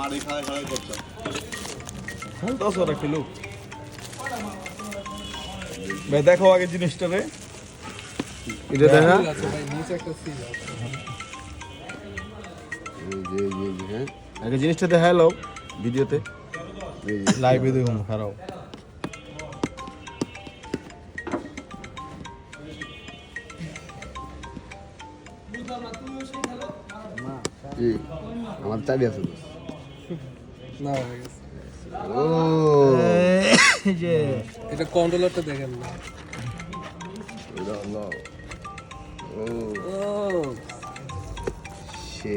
বাড়ি খাওয়া খাওয়াই করছো দশ ওরা কিলো ভাই দেখো আগে জিনিসটা রে এটা দেখা আগে জিনিসটা দেখা এলো ভিডিওতে লাইভে দেখুন খারাপ আমার চাবি আছে না ও যে এটা কন্ট্রোলারটা দেখেন না এটা হলো ও সে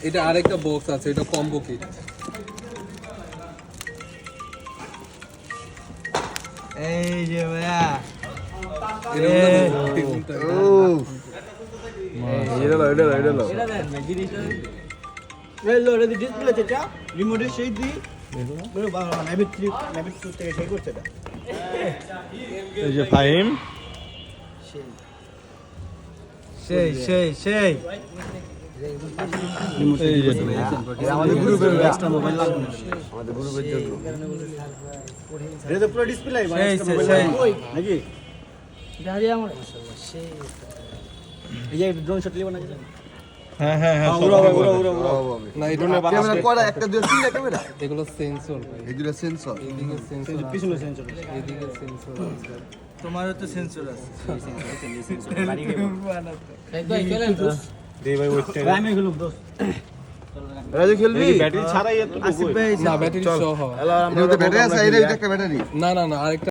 এটা আরেকটা বক্স আছে, এটা কম্বো কিট। এই যে ভাইয়া ও এটা লো এটা দেন না জিনিসটা রেলো রেডি ডিসপ্লে চেটা রিমোটে সেই দি বড় বাবা নাইবিট থেকে সেই করছে এটা এই যে ফাহিম সেই এই যে আমাদের গ্রুপের এক্সট্রা মোবাইল লাগবে আমাদের গ্রুপের জন্য এটা তো পুরো ডিসপ্লে মানে এক্সট্রা মোবাইল নাকি দাঁড়ি আমার মাশাআল্লাহ সেই এই যে ড্রোন শট লিবো না হ্যাঁ উড়া না এটা ক্যামেরা কয়টা একটা দুটো তিনটা ক্যামেরা এগুলো সেন্সর ভাই, এগুলো সেন্সর এইদিকে সেন্সর, পিছনে সেন্সর এইদিকে সেন্সর আছে। তোমারও তো সেন্সর আছে দে ভাই ওইটা আমি এগুলো দোস্ত রাজু খেলবি ব্যাটারি ছাড়াই এত আসিফ ভাই না ব্যাটারি সহ। এর মধ্যে ব্যাটারি আছে, এটা একটা ব্যাটারি না আরেকটা